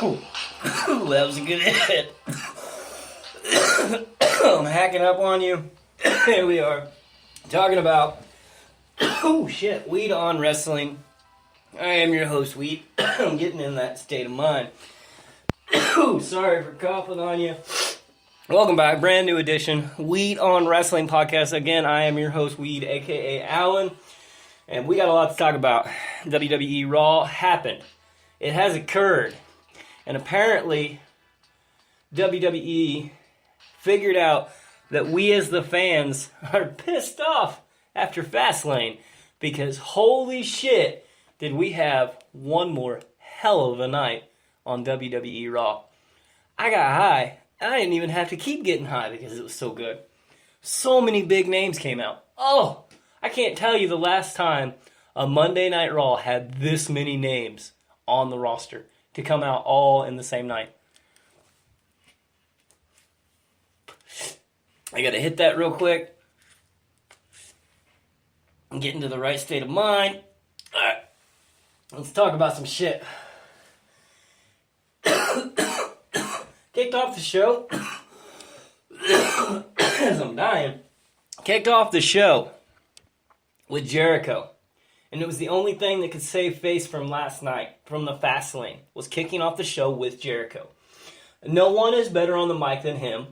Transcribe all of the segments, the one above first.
That was a good hit. I'm hacking up on you. Here we are. Talking about, Weed on Wrestling. I am your host, Weed. I'm getting in that state of mind. Sorry for coughing on you. Welcome back. Brand new edition. Weed on Wrestling podcast. Again, I am your host, Weed, a.k.a. Alan. And we got a lot to talk about. WWE Raw happened. It has occurred. And apparently, WWE figured out that we as the fans are pissed off after Fastlane. Because holy shit, did we have one more hell of a night on WWE Raw. I got high. I didn't even have to keep getting high because it was so good. So many big names came out. Oh, I can't tell you the last time a Monday Night Raw had this many names on the roster to come out all in the same night. I gotta hit that real quick. I'm getting to the right state of mind. Alright, let's talk about some shit. Kicked off the show. As I'm dying. Kicked off the show with Jericho. And it was the only thing that could save face from last night, from the Fastlane, was kicking off the show with Jericho. No one is better on the mic than him.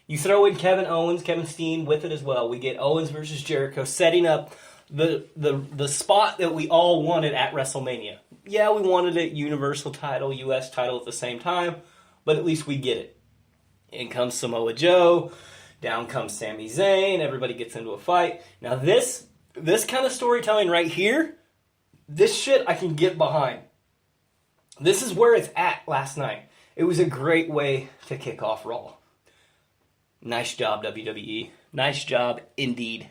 You throw in Kevin Steen with it as well. We get Owens versus Jericho, setting up the spot that we all wanted at WrestleMania. Yeah, we wanted a Universal title, US title at the same time, but at least we get it. In comes Samoa Joe, down comes Sami Zayn, everybody gets into a fight. Now this kind of storytelling right here, this shit I can get behind. This is where it's at last night. It was a great way to kick off Raw. Nice job, WWE. Nice job, indeed.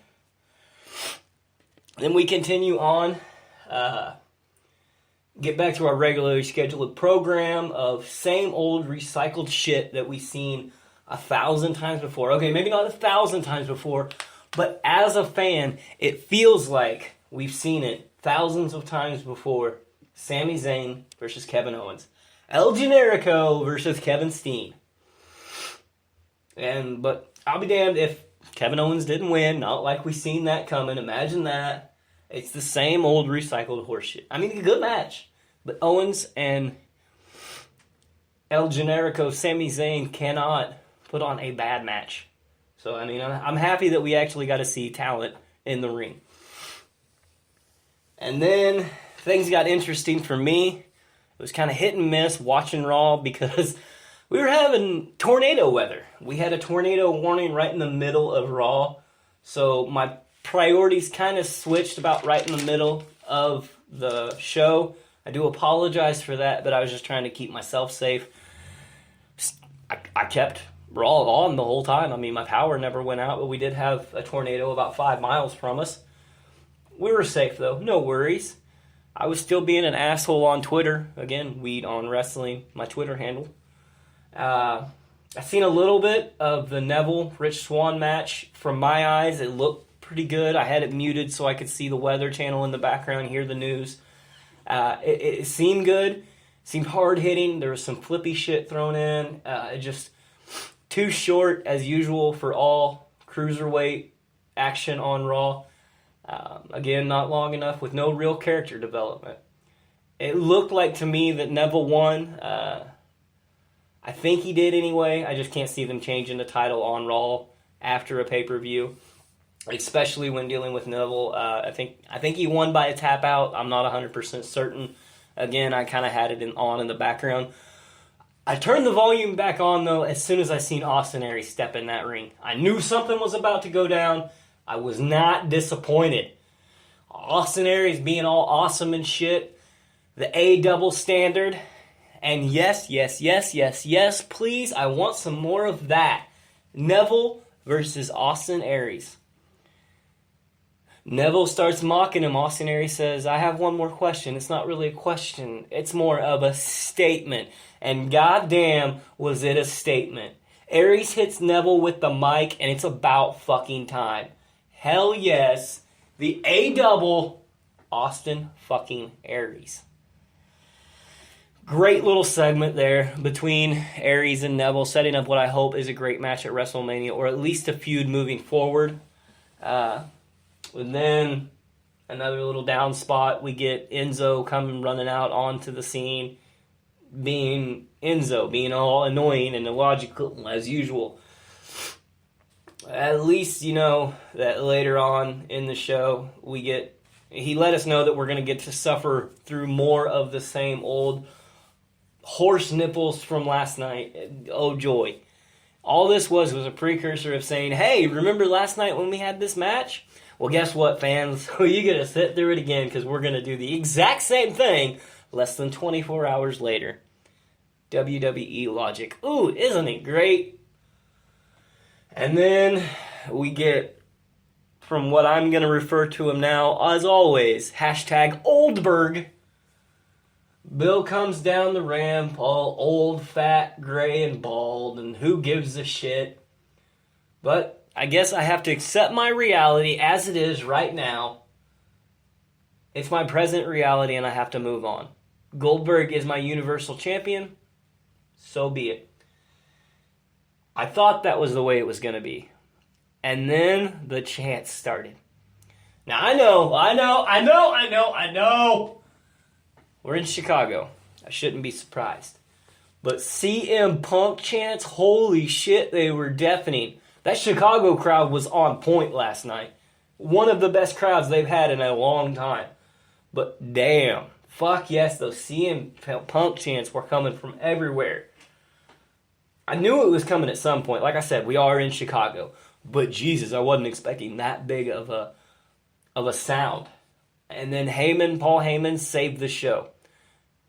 Then we continue on. Get back to our regularly scheduled program of same old recycled shit that we've seen 1,000 times before. Okay, maybe not 1,000 times before, but as a fan, it feels like we've seen it thousands of times before. Sami Zayn versus Kevin Owens. El Generico versus Kevin Steen. But I'll be damned if Kevin Owens didn't win. Not like we seen that coming. Imagine that. It's the same old recycled horseshit. I mean, a good match. But Owens and El Generico, Sami Zayn, cannot put on a bad match. So, I mean, I'm happy that we actually got to see talent in the ring. And then things got interesting for me. It was kind of hit and miss watching Raw because we were having tornado weather. We had a tornado warning right in the middle of Raw. So my priorities kind of switched about right in the middle of the show. I do apologize for that, but I was just trying to keep myself safe. I kept Raw on the whole time. I mean, my power never went out, but we did have a tornado about 5 miles from us. We were safe, though. No worries. I was still being an asshole on Twitter. Again, Weed on Wrestling, my Twitter handle. I've seen a little bit of the Neville-Rich Swann match. From my eyes, it looked pretty good. I had it muted so I could see the Weather Channel in the background, hear the news. It seemed good. Seemed hard-hitting. There was some flippy shit thrown in. Just too short, as usual, for all cruiserweight action on Raw. Again, not long enough with no real character development. It looked like to me that Neville won. I think he did anyway. I just can't see them changing the title on Raw after a pay-per-view, especially when dealing with Neville. I think he won by a tap out. I'm not 100% certain. Again, I kind of had it on in the background. I turned the volume back on, though, as soon as I seen Austin Aries step in that ring. I knew something was about to go down. I was not disappointed. Austin Aries being all awesome and shit. The A double standard. And yes, please, I want some more of that. Neville versus Austin Aries. Neville starts mocking him. Austin Aries says, I have one more question. It's not really a question. It's more of a statement. And goddamn, was it a statement. Aries hits Neville with the mic, and it's about fucking time. Hell yes. The A double, Austin fucking Aries. Great little segment there between Aries and Neville, setting up what I hope is a great match at WrestleMania, or at least a feud moving forward. And then another little down spot, we get Enzo coming running out onto the scene, being Enzo, being all annoying and illogical as usual. At least, you know, that later on in the show, he let us know that we're going to get to suffer through more of the same old horse nipples from last night. Oh, joy. All this was a precursor of saying, hey, remember last night when we had this match? Well, guess what, fans? You get to sit through it again because we're going to do the exact same thing less than 24 hours later. WWE logic. Ooh, isn't it great? And then we get, from what I'm going to refer to him now, as always, hashtag Oldberg. Bill comes down the ramp, all old, fat, gray, and bald, and who gives a shit? But I guess I have to accept my reality as it is right now. It's my present reality, and I have to move on. Goldberg is my Universal Champion. So be it. I thought that was the way it was going to be. And then the chants started. Now, I know. We're in Chicago. I shouldn't be surprised. But CM Punk chants, holy shit, they were deafening. That Chicago crowd was on point last night. One of the best crowds they've had in a long time. But damn, fuck yes, those CM Punk chants were coming from everywhere. I knew it was coming at some point. Like I said, we are in Chicago. But Jesus, I wasn't expecting that big of a sound. And then Paul Heyman saved the show.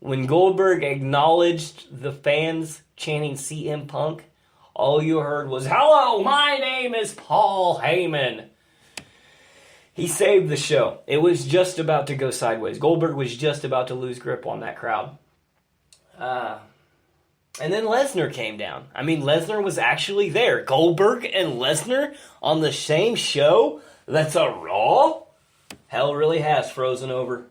When Goldberg acknowledged the fans chanting CM Punk, all you heard was, hello, my name is Paul Heyman. He saved the show. It was just about to go sideways. Goldberg was just about to lose grip on that crowd. And then Lesnar came down. I mean, Lesnar was actually there. Goldberg and Lesnar on the same show? That's a Raw? Hell really has frozen over.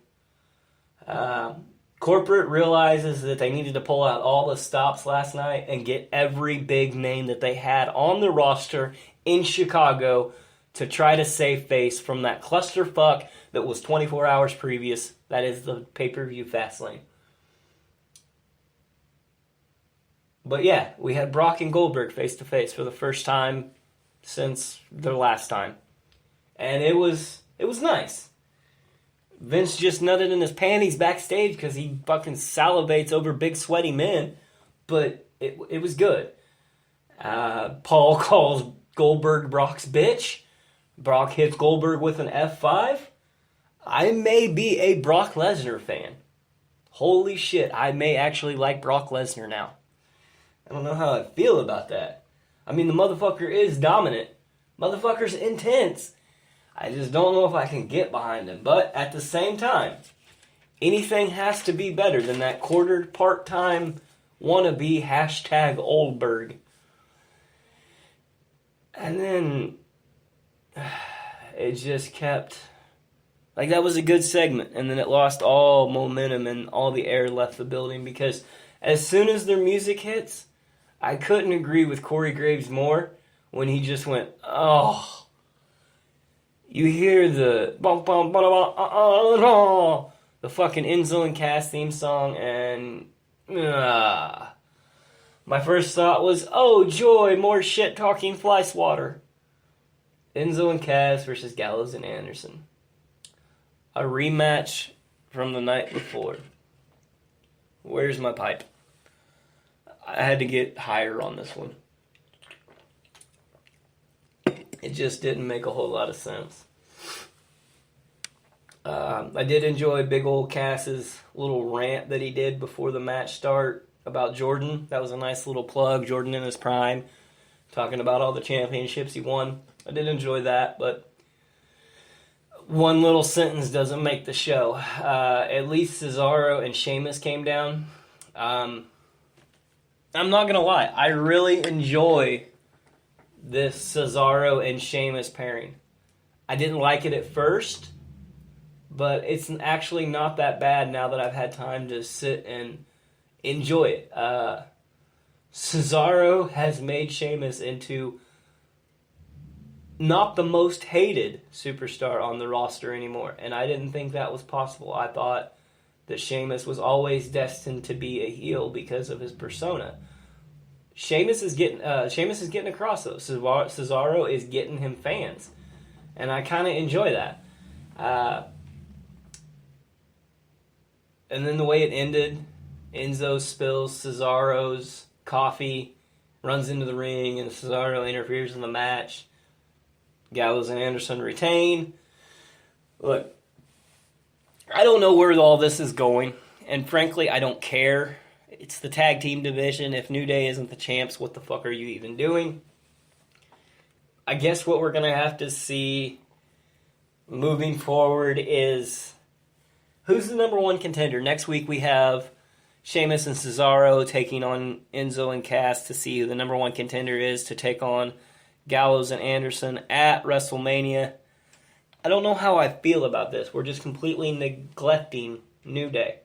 Corporate realizes that they needed to pull out all the stops last night and get every big name that they had on the roster in Chicago to try to save face from that clusterfuck that was 24 hours previous. That is the pay-per-view Fastlane. But yeah, we had Brock and Goldberg face-to-face for the first time since their last time. And it was nice. Vince just nutted in his panties backstage because he fucking salivates over big sweaty men. But it was good. Paul calls Goldberg Brock's bitch. Brock hits Goldberg with an F5. I may be a Brock Lesnar fan. Holy shit, I may actually like Brock Lesnar now. I don't know how I feel about that. I mean, the motherfucker is dominant. Motherfucker's intense. I just don't know if I can get behind him. But at the same time, anything has to be better than that quarter part-time wannabe hashtag Oldberg. And then it just kept... Like, that was a good segment. And then it lost all momentum and all the air left the building. Because as soon as their music hits, I couldn't agree with Corey Graves more when he just went, oh... You hear the the fucking Enzo and Cass theme song, and my first thought was, oh joy, more shit talking fly swatter. Enzo and Cass versus Gallows and Anderson. A rematch from the night before. Where's my pipe? I had to get higher on this one. It just didn't make a whole lot of sense. I did enjoy Big Ol' Cass's little rant that he did before the match start about Jordan. That was a nice little plug. Jordan in his prime, talking about all the championships he won. I did enjoy that, but one little sentence doesn't make the show. At least Cesaro and Sheamus came down. I'm not going to lie. I really enjoy this Cesaro and Sheamus pairing. I didn't like it at first, but it's actually not that bad now that I've had time to sit and enjoy it. Cesaro has made Sheamus into not the most hated superstar on the roster anymore, and I didn't think that was possible. I thought that Sheamus was always destined to be a heel because of his persona. Sheamus is getting across though. Cesaro is getting him fans, and I kind of enjoy that. And then the way it ended, Enzo spills Cesaro's coffee, runs into the ring, and Cesaro interferes in the match. Gallows and Anderson retain. Look, I don't know where all this is going, and frankly, I don't care. It's the tag team division. If New Day isn't the champs, what the fuck are you even doing? I guess what we're going to have to see moving forward is who's the number one contender. Next week we have Sheamus and Cesaro taking on Enzo and Cass to see who the number one contender is to take on Gallows and Anderson at WrestleMania. I don't know how I feel about this. We're just completely neglecting New Day.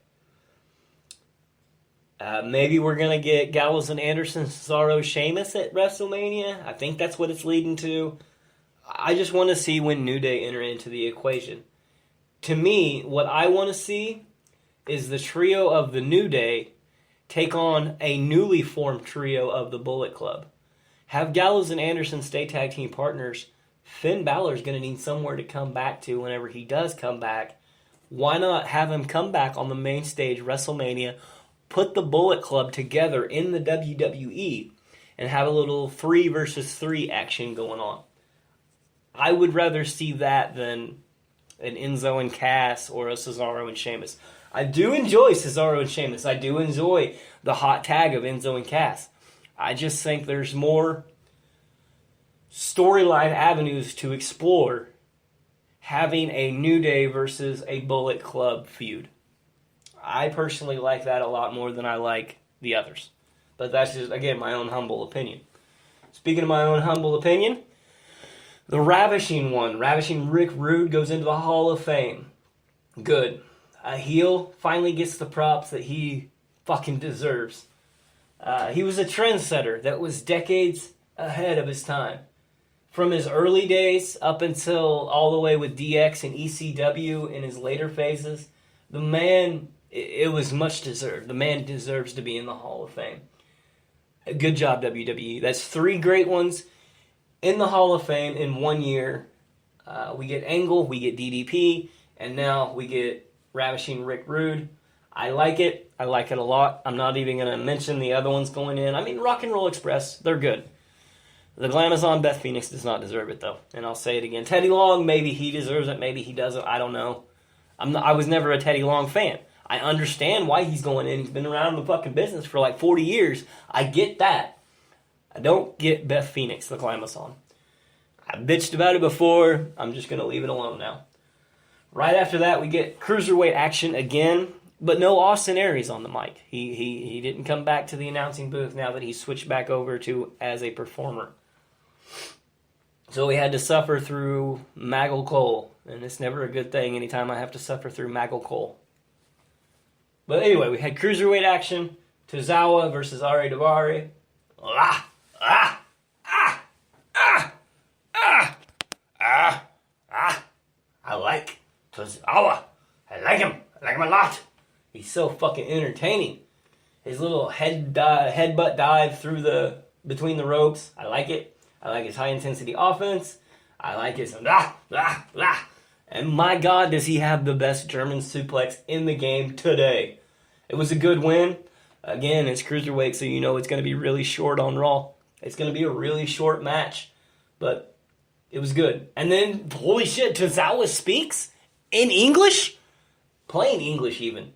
Maybe we're going to get Gallows and Anderson, Cesaro, Sheamus at WrestleMania. I think that's what it's leading to. I just want to see when New Day enter into the equation. To me, what I want to see is the trio of the New Day take on a newly formed trio of the Bullet Club. Have Gallows and Anderson stay tag team partners. Finn Balor's going to need somewhere to come back to whenever he does come back. Why not have him come back on the main stage, WrestleMania, put the Bullet Club together in the WWE, and have a little 3 versus 3 action going on? I would rather see that than an Enzo and Cass or a Cesaro and Sheamus. I do enjoy Cesaro and Sheamus. I do enjoy the hot tag of Enzo and Cass. I just think there's more storyline avenues to explore having a New Day versus a Bullet Club feud. I personally like that a lot more than I like the others. But that's just, again, my own humble opinion. Speaking of my own humble opinion, the Ravishing Rick Rude, goes into the Hall of Fame. Good. A heel finally gets the props that he fucking deserves. He was a trendsetter that was decades ahead of his time. From his early days up until all the way with DX and ECW in his later phases, the man, it was much deserved. The man deserves to be in the Hall of Fame. Good job, WWE. That's 3 great ones in the Hall of Fame in 1 year. We get Angle, we get DDP, and now we get Ravishing Rick Rude. I like it. I like it a lot. I'm not even going to mention the other ones going in. I mean, Rock and Roll Express, they're good. The Glamazon Beth Phoenix does not deserve it, though. And I'll say it again. Teddy Long, maybe he deserves it, maybe he doesn't. I don't know. I was never a Teddy Long fan. I understand why he's going in. He's been around the fucking business for like 40 years. I get that. I don't get Beth Phoenix, the Glamazon. I bitched about it before. I'm just going to leave it alone now. Right after that, we get Cruiserweight action again. But no Austin Aries on the mic. He didn't come back to the announcing booth now that he switched back over to as a performer. So we had to suffer through Maggle Cole. And it's never a good thing anytime I have to suffer through Maggle Cole. But anyway, we had Cruiserweight action. Tozawa versus Ari Daivari. I like Tozawa. I like him. I like him a lot. He's so fucking entertaining. His little headbutt dive through between the ropes. I like it. I like his high intensity offense. I like his And my God, does he have the best German suplex in the game today. It was a good win. Again, it's Cruiserweight, so you know it's going to be really short on Raw. It's going to be a really short match. But it was good. And then, holy shit, Tozawa speaks in English? Plain English even.